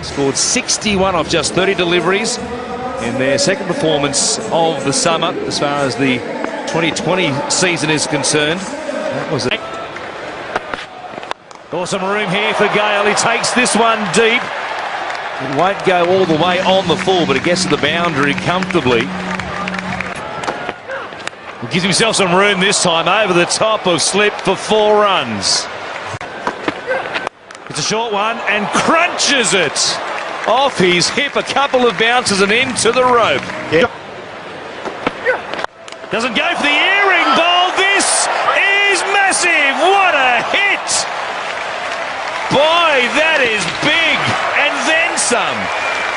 Scored 61 off just 30 deliveries in their second performance of the summer as far as the 2020 season is concerned. That was it. Awesome room here for Gayle. He takes this one deep. It won't go all the way on the full, but it gets to the boundary comfortably. He gives himself some room this time over the top of slip for 4 runs. It's a short one and crunches it off his hip. A couple of bounces and into the rope. Yeah. Doesn't go for the earring ball. This is massive. What a hit. Boy, that is big. And then some.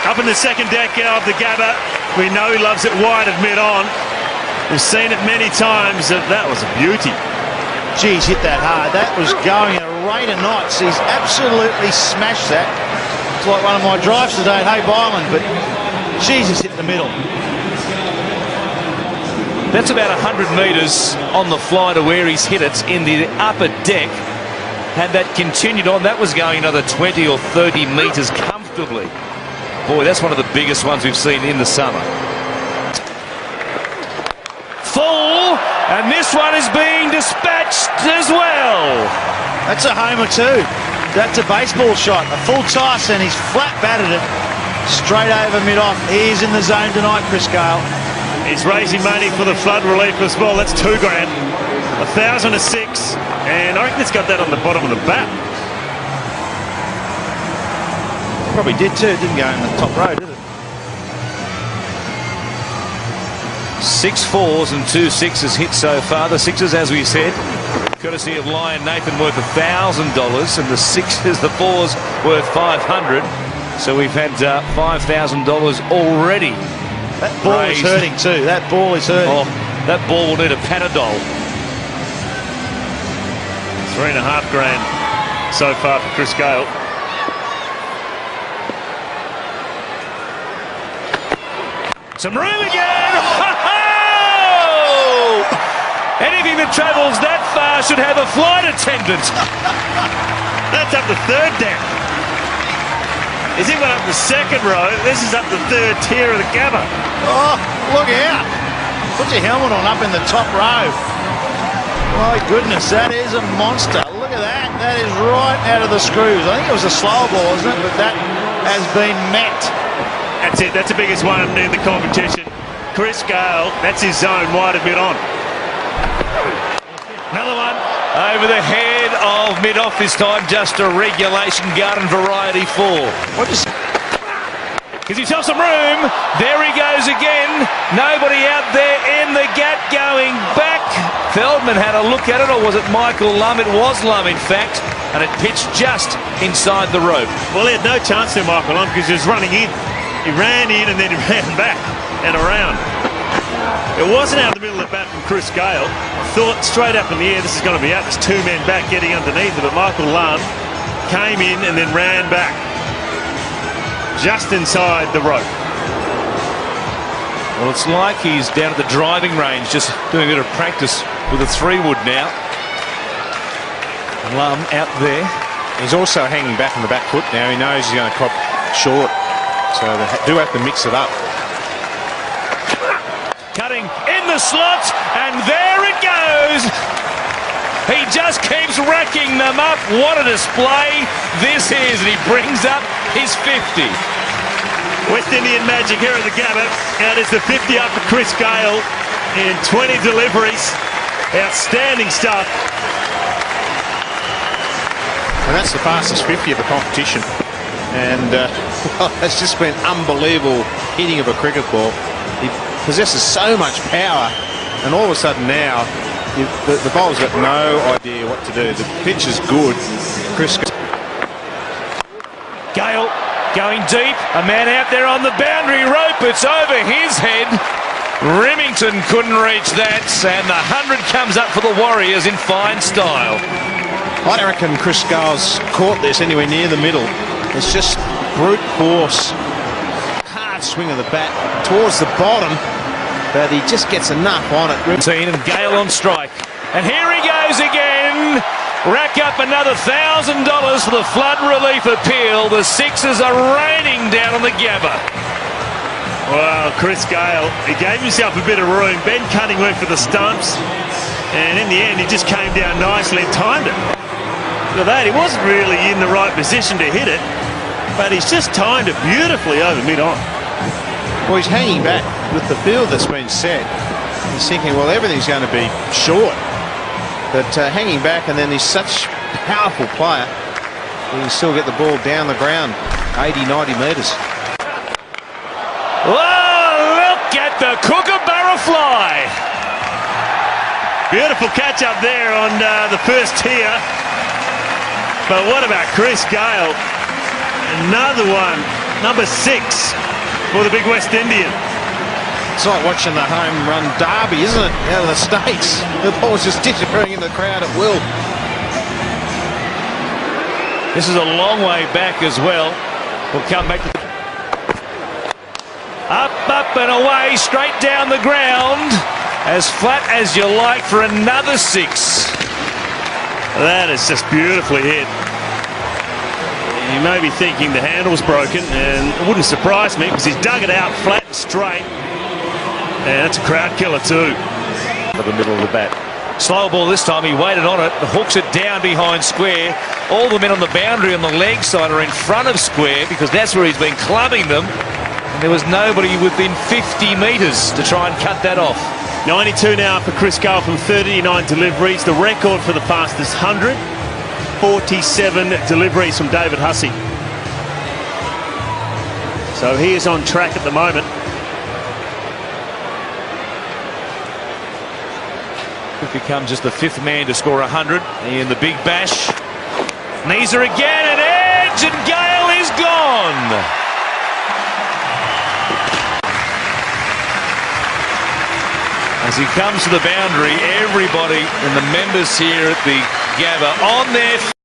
Up in the second deck of the Gabba. We know he loves it wide of mid-on. We've seen it many times. That was a beauty. Geez, hit that hard. That was going at a rate of knots. He's absolutely smashed that. It's like one of my drives today at Hay Island, but Jesus hit the middle. That's about 100 metres on the fly to where he's hit it in the upper deck. Had that continued on, that was going another 20 or 30 metres comfortably. Boy, that's one of the biggest ones we've seen in the summer. Full, and this one is being dispatched as well. That's a homer too. That's a baseball shot. A full toss, and he's flat batted it straight over mid-off. He's in the zone tonight, Chris Gayle. He's raising money for the flood relief as well. That's $2 grand. 1,000 to 6, and I reckon it's got that on the bottom of the bat. Probably did too. It didn't go in the top row, did it? 6 4s and 2 6s hit so far. The 6s, as we said, courtesy of Lion Nathan, worth $1,000, and the 6s, the 4s, worth $500. So we've had $5,000 already. That ball is hurting too. That ball is hurting. Oh, that ball will need a Panadol. $3.5 grand so far for Chris Gayle. Some room again. Anything that travels that far should have a flight attendant. That's up the third deck. Is he went up the second row? This is up the third tier of the Gabba. Oh, look out. Put your helmet on up in the top row. My goodness, that is a monster. Look at that. That is right out of the screws. I think it was a slow ball, isn't it? But that has been met. That's it. That's the biggest one in the competition. Chris Gayle, that's his zone, wide of mid-on. Another one over the head of mid-off this time. Just a regulation garden variety 4. Gives himself some room. There he goes again. Nobody out there in the gap going back. Feldman had a look at it, or was it Michael Lum? It was Lum, in fact, and it pitched just inside the rope. Well, he had no chance there, Michael Lum, because he was running in. He ran in and then he ran back and around. It wasn't out of the middle of the bat from Chris Gayle. Thought straight up in the air, this is going to be out. There's 2 men back getting underneath it, but Michael Lum came in and then ran back just inside the rope. Well, it's like he's down at the driving range, just doing a bit of practice with a 3-wood now. Lum out there. He's also hanging back on the back foot now. He knows he's going to cop short, so they do have to mix it up. Cutting in the slot, and there it goes. He just keeps racking them up. What a display this is, and he brings up his 50. West Indian magic here at the Gabba. And it's the 50 up for Chris Gayle in 20 deliveries. Outstanding stuff. And that's the fastest 50 of the competition. And well, it's just been unbelievable hitting of a cricket ball. He possesses so much power, and all of a sudden now, the bowler's got no idea what to do. The pitch is good. Chris Gayle going deep. A man out there on the boundary rope. It's over his head. Remington couldn't reach that, and the 100 comes up for the Warriors in fine style. I don't reckon Chris Gayle's caught this anywhere near the middle. It's just brute force. Hard swing of the bat towards the bottom, but he just gets enough on it. And Gayle on strike. And here he goes again. rack up another $1,000 for the flood relief appeal. The Sixers are raining down on the Gabba. Well, Chris Gayle, he gave himself a bit of room. Ben Cunning went for the stumps, and in the end, he just came down nicely and timed it. Look at that, he wasn't really in the right position to hit it, but he's just timed it beautifully over mid-on. Well, he's hanging back with the field that's been set. He's thinking, well, everything's going to be short. But hanging back, and then he's such a powerful player, he can still get the ball down the ground 80, 90 metres. Oh, look at the kookaburra fly. Beautiful catch up there on the first tier. But what about Chris Gayle? Another one, number 6 for the big West Indian. It's like watching the home run derby, isn't it, out of the States? The ball's just disappearing in the crowd at will. This is a long way back as well. We'll come back to up and away, straight down the ground, as flat as you like for another 6. That is just beautifully hit. You may be thinking the handle's broken, and it wouldn't surprise me because he's dug it out flat and straight. And that's a crowd killer too. For the middle of the bat. Slow ball this time, he waited on it, hooks it down behind square. All the men on the boundary on the leg side are in front of square because that's where he's been clubbing them. And there was nobody within 50 metres to try and cut that off. 92 now for Chris Gayle from 39 deliveries. The record for the fastest 100. 47 deliveries from David Hussey. So he is on track at the moment. Could become just the 5th man to score 100 in the big bash. Knees her again, an edge, and Gayle is gone. As he comes to the boundary, everybody and the members here at the Gabba on their